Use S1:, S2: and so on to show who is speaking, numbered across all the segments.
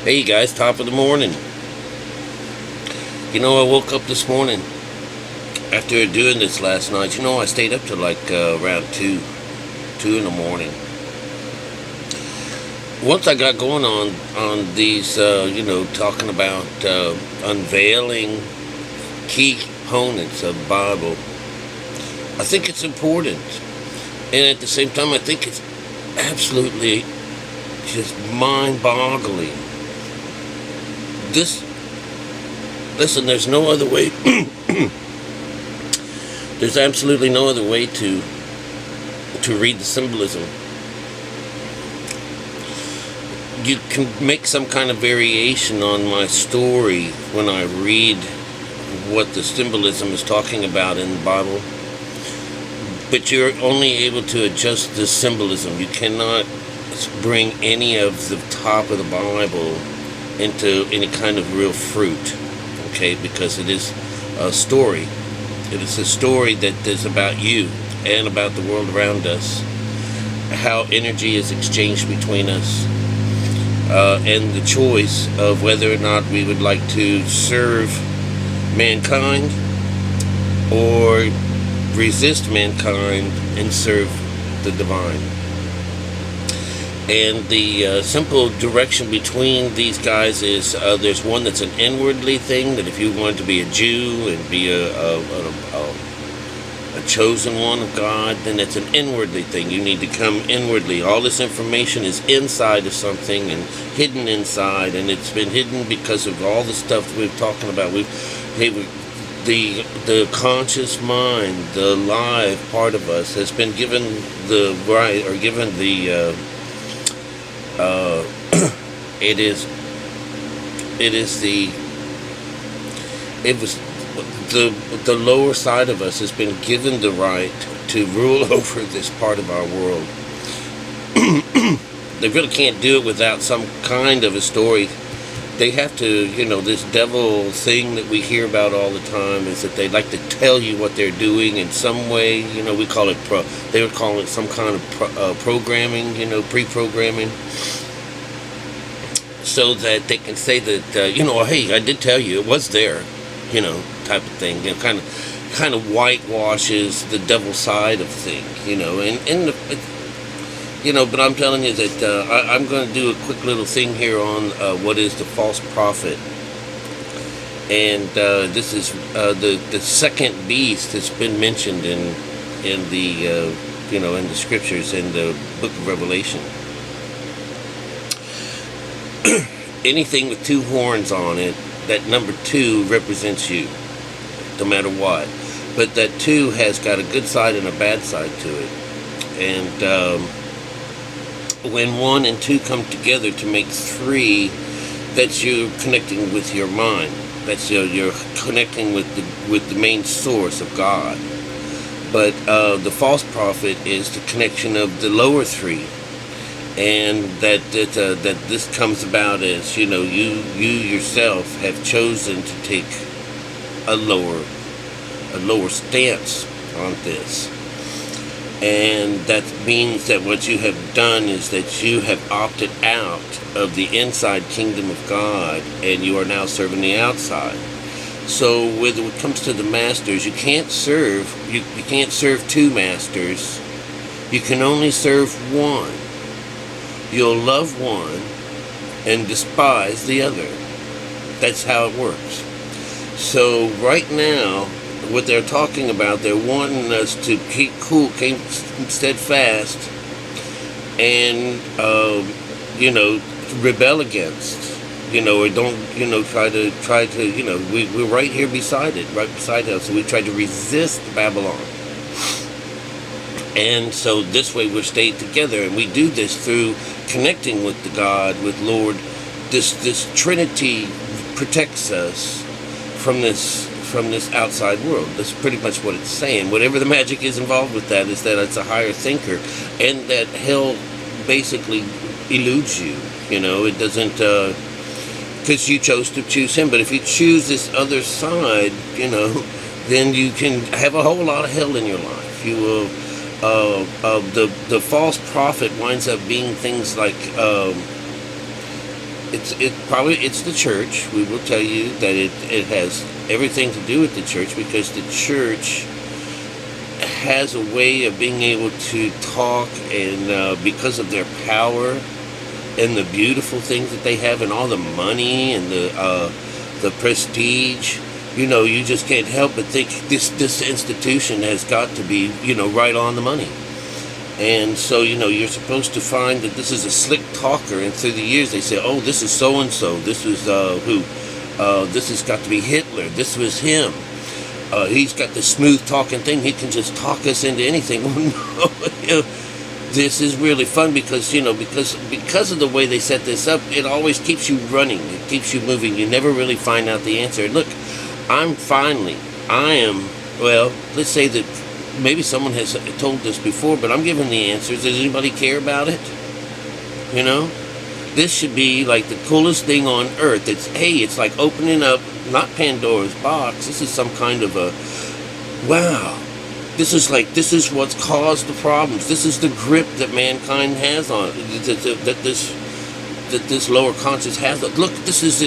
S1: Hey guys, top of the morning. I woke up this morning after doing this last night. I stayed up till like around 2 in the morning. Once I got going on these, talking about unveiling key components of the Bible, I think it's important. And at the same time, I think it's absolutely just mind-boggling. Listen, there's no other way. There's absolutely no other way to read the symbolism. You can make some kind of variation on my story when I read what the symbolism is talking about in the Bible, but you're only able to adjust the symbolism. You cannot bring any of the top of the Bible into any kind of real fruit, okay? Because it is a story. It is a story that is about you and about the world around us, how energy is exchanged between us, and the choice of whether or not we would like to serve mankind or resist mankind and serve the divine. And the simple direction between these guys is there's one that's an inwardly thing, that if you want to be a Jew and be a chosen one of God, then it's an inwardly thing. You need to come inwardly. All this information is inside of something and hidden inside, and it's been hidden because of all the stuff we're talking about. The conscious mind, the live part of us, has been given the right, or given the the lower side of us has been given the right to rule over this part of our world. They really can't do it without some kind of a story. They have to, this devil thing that we hear about all the time is that they like to tell you what they're doing in some way. We call it they would call it some kind of programming, pre-programming, so that they can say that, hey, I did tell you, it was there, type of thing. Kind of whitewashes the devil side of things, but I'm telling you that I'm going to do a quick little thing here on what is the false prophet. And this is the second beast that's been mentioned in the in the scriptures, in the book of Revelation. Anything with two horns on it, that number 2 represents you, no matter what. But that 2 has got a good side and a bad side to it. And when 1 and 2 come together to make 3, that's you connecting with your mind. That's you're connecting with the main source of God. But the false prophet is the connection of the lower 3, and that this comes about as you yourself have chosen to take a lower stance on this. And that means that what you have done is that you have opted out of the inside kingdom of God, and you are now serving the outside. So when it comes to the masters, you can't serve 2 masters. You can only serve one. You'll love one and despise the other. That's how it works. So right now, what they're talking about, they're wanting us to keep cool, keep steadfast, and rebel against, or don't, try to, we're right here beside it, right beside us. So we try to resist Babylon, and so this way we're stayed together, and we do this through connecting with the God, with Lord. This Trinity protects us from this outside world. That's pretty much what it's saying. Whatever the magic is involved with that is that it's a higher thinker, and that hell basically eludes you. It doesn't, because you chose to choose him. But if you choose this other side, then you can have a whole lot of hell in your life. You will. The false prophet winds up being things like It's the church. We will tell you that it has everything to do with the church, because the church has a way of being able to talk, and because of their power and the beautiful things that they have, and all the money and the prestige, you just can't help but think this institution has got to be, right on the money. And so, you're supposed to find that this is a slick talker, and through the years they say, oh, this is so and so, this was who, this has got to be Hitler, this was him. He's got this smooth talking thing. He can just talk us into anything. No, this is really fun because because of the way they set this up, it always keeps you running. It keeps you moving. You never really find out the answer. And look, well, let's say that maybe someone has told this before, but I'm giving the answers. Does anybody care about it? This should be like the coolest thing on earth. It's like opening up, not Pandora's box. This is some kind of a, wow. This is what's caused the problems. This is the grip that mankind has on that this lower conscious has. Look, this is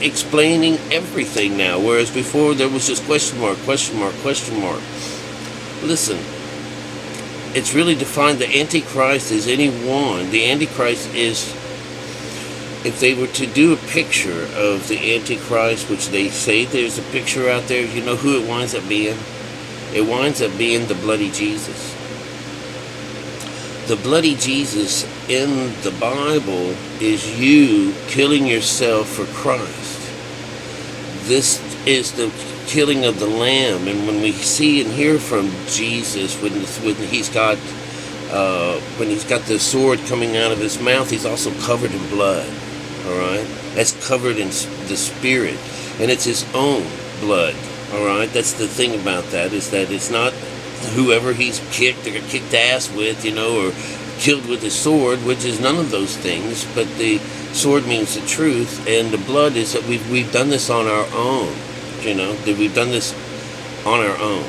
S1: explaining everything now, whereas before there was just question mark, question mark, question mark. Listen, it's really defined. The Antichrist is anyone. The Antichrist is, if they were to do a picture of the Antichrist, which they say there's a picture out there, you know who it winds up being? It winds up being the bloody Jesus. The bloody Jesus in the Bible is you killing yourself for Christ. This is the killing of the Lamb. And when we see and hear from Jesus, when he's got the sword coming out of his mouth, he's also covered in blood. All right, that's covered in the Spirit, and it's his own blood. All right, that's the thing about that, is that it's not whoever he's kicked or kicked ass with, or killed with his sword, which is none of those things. But the sword means the truth, and the blood is that we've done this on our own. That we've done this on our own.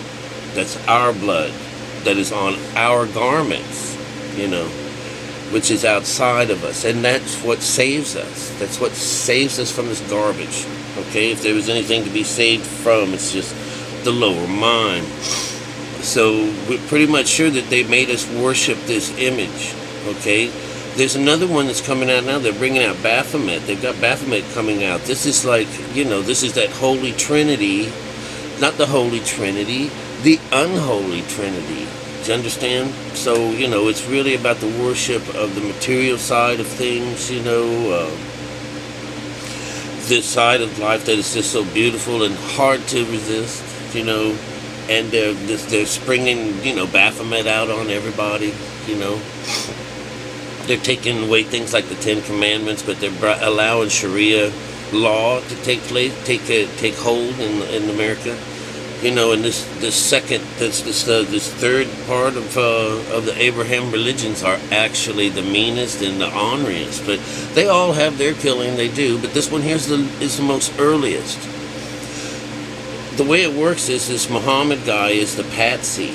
S1: That's our blood that is on our garments, which is outside of us, and that's what saves us. That's what saves us from this garbage. Okay, if there was anything to be saved from, it's just the lower mind. So we're pretty much sure that they made us worship this image. Okay, there's another one that's coming out now. They're bringing out Baphomet. They've got Baphomet coming out. This is like, this is that Holy Trinity, not the Holy Trinity, the Unholy Trinity. Do you understand? So, it's really about the worship of the material side of things, this side of life that is just so beautiful and hard to resist, and they're springing, Baphomet out on everybody, They're taking away things like the Ten Commandments, but they're allowing Sharia law to take hold in America. And this third part of the Abraham religions are actually the meanest and the honoriest. But they all have their killing, they do. But this one here is the most earliest. The way it works is this Muhammad guy is the patsy.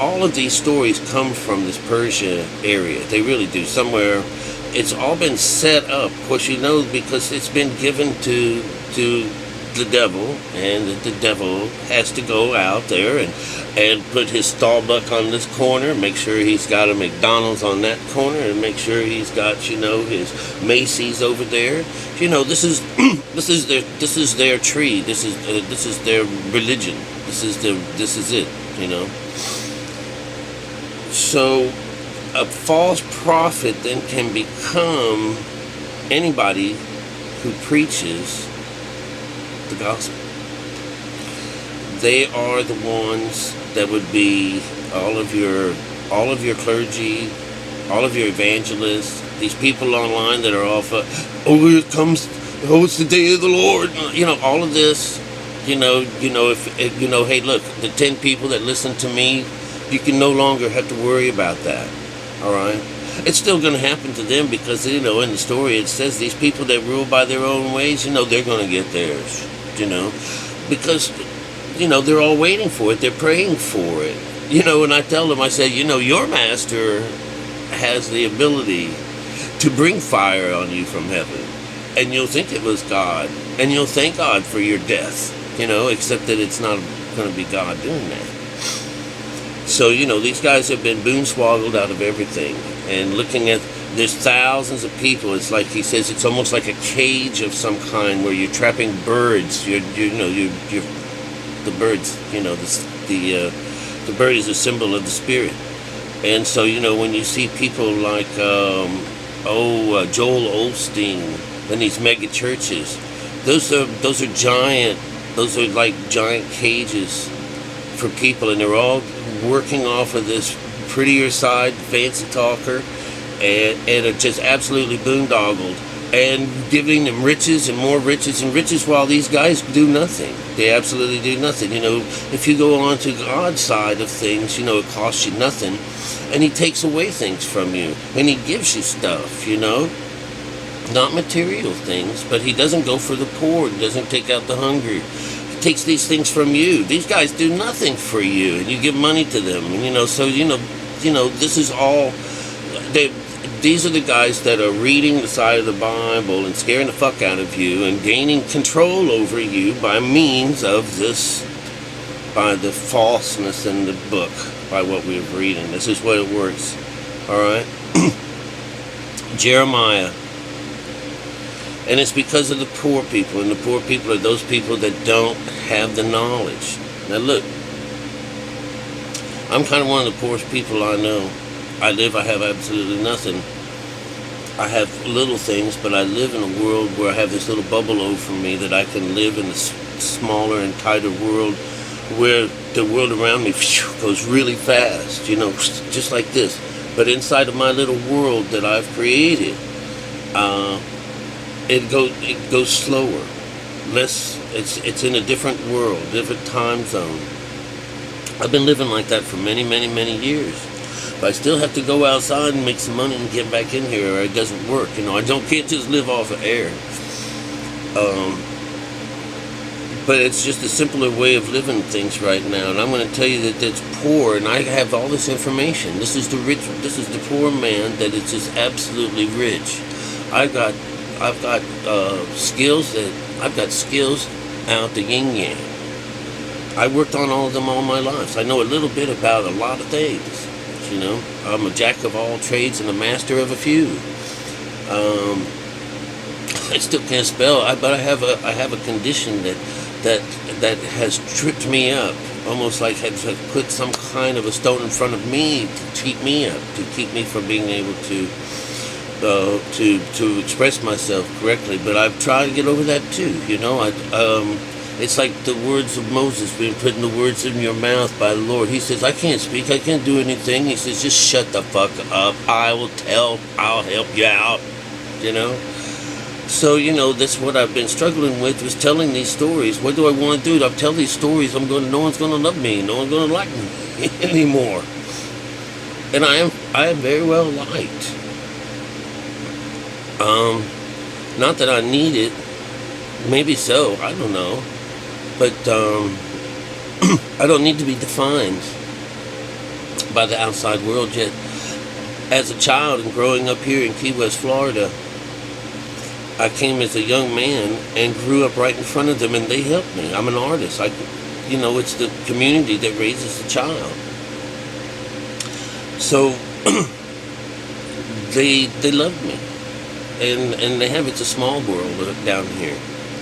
S1: All of these stories come from this Persia area. They really do. Somewhere, it's all been set up. Of course, because it's been given to the devil, and the devil has to go out there and put his Starbucks on this corner, make sure he's got a McDonald's on that corner, and make sure he's got his Macy's over there. This is this is their tree. This is their religion. This is it. So a false prophet then can become anybody who preaches the gospel. They are the ones that would be all of your clergy, all of your evangelists, these people online that are off. Here it comes. It's the day of the Lord. All of this. Hey, look, the 10 people that listen to me, you can no longer have to worry about that. All right. It's still going to happen to them because, in the story it says these people that rule by their own ways, they're going to get theirs, because, they're all waiting for it. They're praying for it, and I tell them, I say, your master has the ability to bring fire on you from heaven. And you'll think it was God. And you'll thank God for your death, except that it's not going to be God doing that. So, these guys have been boonswoggled out of everything. And looking at, there's thousands of people. It's like he says, it's almost like a cage of some kind where you're trapping birds. The birds, the bird is a symbol of the spirit. And so, when you see people like, Joel Osteen and these mega churches, those are like giant cages for people, and they're all working off of this prettier side, fancy talker, and are just absolutely boondoggled, and giving them riches and more riches and riches while these guys do nothing. They absolutely do nothing. If you go on to God's side of things, it costs you nothing, and he takes away things from you, and he gives you stuff, not material things, but he doesn't go for the poor. He doesn't take out the hungry. He takes these things from you. These guys do nothing for you, and you give money to them, and so this is all. These are the guys that are reading the side of the Bible and scaring the fuck out of you and gaining control over you by means of this, by the falseness in the book, by what we're reading. This is what it works. All right? Jeremiah. And it's because of the poor people, and the poor people are those people that don't have the knowledge. Now look, I'm kind of one of the poorest people I know. I have absolutely nothing. I have little things, but I live in a world where I have this little bubble over me that I can live in a smaller and tighter world where the world around me goes really fast, just like this. But inside of my little world that I've created, it goes slower. It's in a different world, different time zone. I've been living like that for many, many, many years. But I still have to go outside and make some money and get back in here, or it doesn't work. I can't just live off of air. But it's just a simpler way of living things right now. And I'm going to tell you that it's poor, and I have all this information. This is the poor man that is just absolutely rich. I've got skills out the yin yang. I worked on all of them all my life. So I know a little bit about a lot of things. I'm a jack of all trades and a master of a few. I still can't spell, but I have a condition that has tripped me up, almost like has put some kind of a stone in front of me to keep me up, to keep me from being able to express myself correctly. But I've tried to get over that too. It's like the words of Moses being put in the words in your mouth by the Lord. He says, I can't speak, I can't do anything. He says, just shut the fuck up. I'll help you out. So, that's what I've been struggling with, was telling these stories. What do I want to do? I'll tell these stories, no one's going to love me. No one's going to like me anymore. And I am very well liked. Not that I need it. Maybe so. I don't know. But I don't need to be defined by the outside world yet. As a child and growing up here in Key West, Florida, I came as a young man and grew up right in front of them, and they helped me. I'm an artist. It's the community that raises the child. So they love me, and they have. It's a small world down here,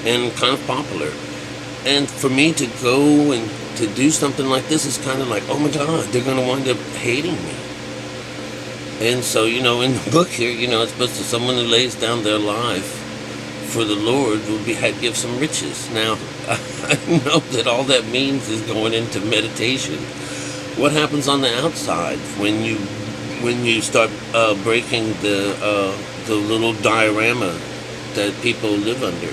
S1: and kind of popular. And for me to go and to do something like this is kind of like, oh my God, they're going to wind up hating me. And so, in the book here, it's supposed to someone who lays down their life for the Lord will give some riches. Now, I know that all that means is going into meditation. What happens on the outside when you start breaking the little diorama that people live under?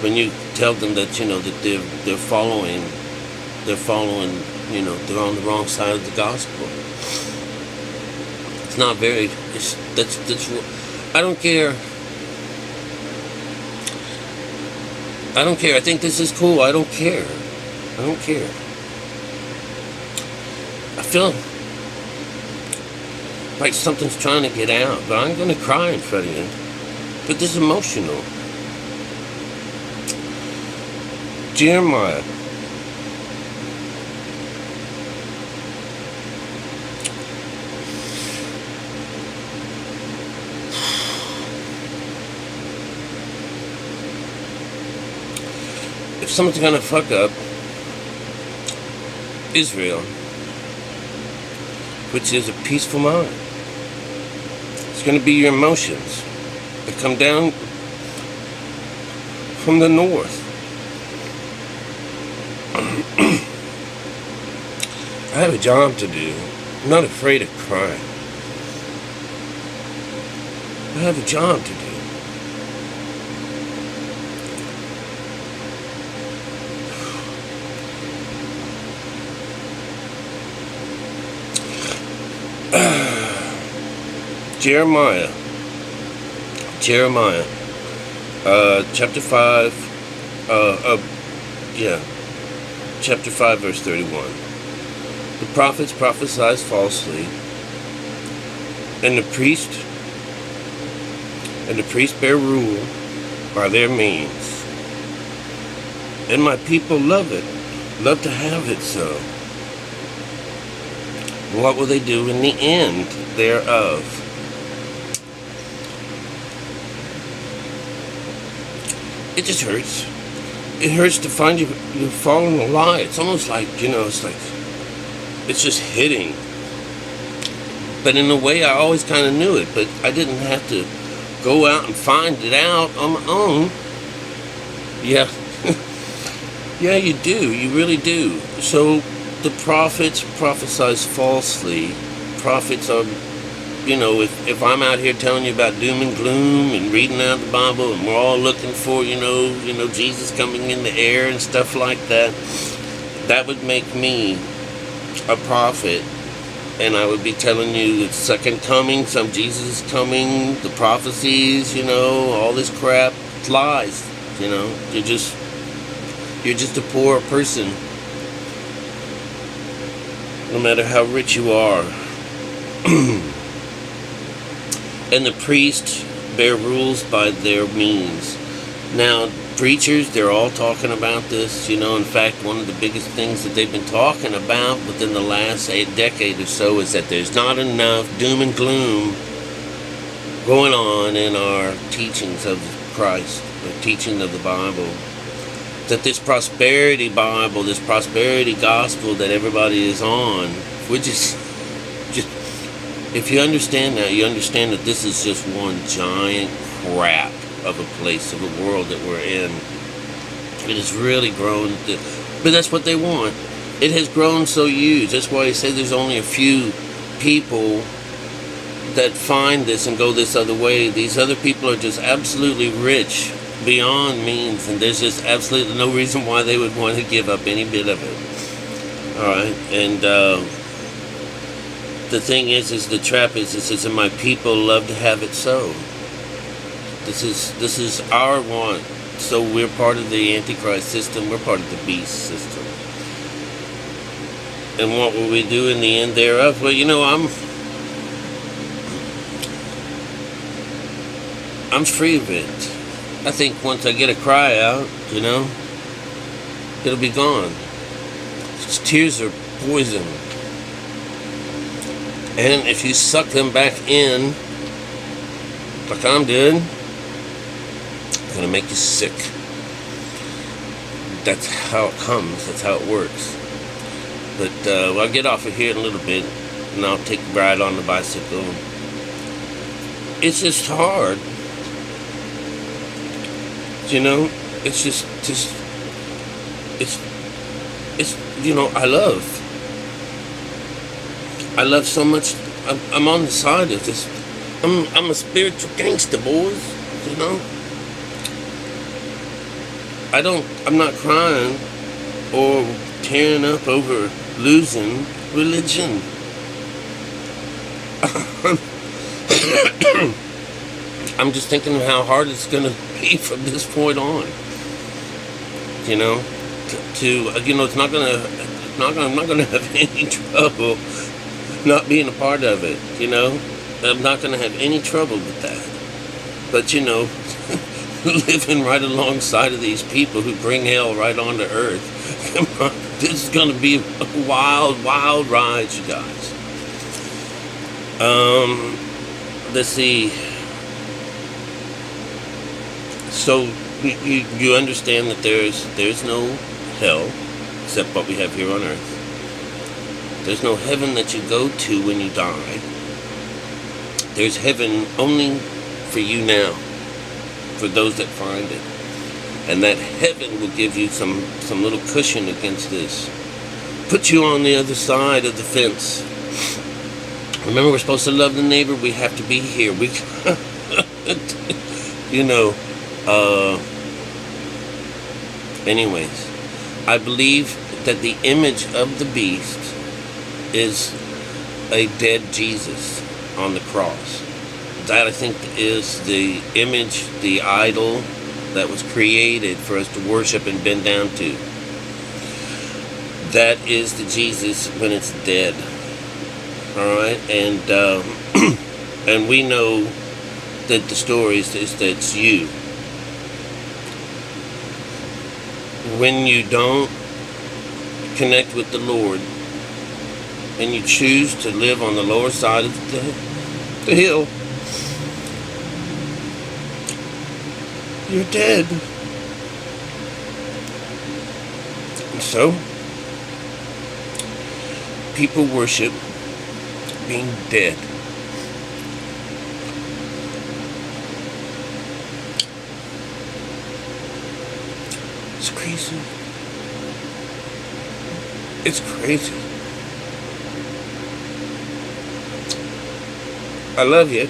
S1: When you tell them that that they're following, they're on the wrong side of the gospel. It's not very. That's. I don't care. I think this is cool. I don't care. I like something's trying to get out, but I'm going to cry in front of you. But this is emotional. Jeremiah. If someone's going to fuck up Israel, which is a peaceful mind, it's going to be your emotions that come down from the north. I have a job to do. I'm not afraid of crying. I have a job to do. Jeremiah, chapter 5, chapter 5, verse 31. The prophets prophesied falsely, and the priest bear rule by their means. And my people love to have it so. And what will they do in the end thereof? It just hurts. It hurts to find you falling a lie. It's almost like, it's just hitting. But in a way, I always kind of knew it, but I didn't have to go out and find it out on my own. Yeah. Yeah, you do. You really do. So the prophets prophesize falsely. Prophets are, if I'm out here telling you about doom and gloom and reading out the Bible and we're all looking for, Jesus coming in the air and stuff like that, that would make me a prophet. And I would be telling you the second coming, some Jesus is coming, the prophecies, all this crap. It's lies, You're just a poor person. No matter how rich you are. And the priests bear rules by their means. Now, preachers, they're all talking about this. In fact, one of the biggest things that they've been talking about within the last decade or so is that there's not enough doom and gloom going on in our teachings of Christ, the teaching of the Bible. That this prosperity Bible, this prosperity gospel that everybody is on, which is just, if you understand that, you understand that this is just one giant crap of a place, of a world that we're in. It has really grown, but that's what they want. It has grown so huge. That's why I say there's only a few people that find this and go this other way. These other people are just absolutely rich beyond means, and there's just absolutely no reason why they would want to give up any bit of it. Alright, and the thing is the trap is, it says, and my people love to have it so. This is our want. So we're part of the Antichrist system, we're part of the beast system. And what will we do in the end thereof? Well, I'm free of it. I think once I get a cry out, it'll be gone. Tears are poison. And if you suck them back in, like I'm doing, it's going to make you sick. That's how it comes. That's how it works. But I'll get off of here in a little bit, and I'll take a ride on the bicycle. It's just hard. It's just I love so much. I'm on the side of this. I'm a spiritual gangster, boys. I'm not crying or tearing up over losing religion. I'm just thinking of how hard it's going to be from this point on. It's not going to. I'm not going to have any trouble not being a part of it. I'm not going to have any trouble with that. But living right alongside of these people who bring hell right onto earth, come on, this is going to be a wild, wild ride, you guys. Let's see. So you understand that there's no hell except what we have here on earth. There's no heaven that you go to when you die. There's heaven only for you now, for those that find it. And that heaven will give you some little cushion against this. Put you on the other side of the fence. Remember, we're supposed to love the neighbor. We have to be here. Anyways, I believe that the image of the beast is a dead Jesus on the cross. That, I think, is the image, the idol that was created for us to worship and bend down to. That is the Jesus when it's dead. Alright? And and we know that the story is that it's you. When you don't connect with the Lord and you choose to live on the lower side of the hill, you're dead. And so, people worship being dead. It's crazy. It's crazy. I love you.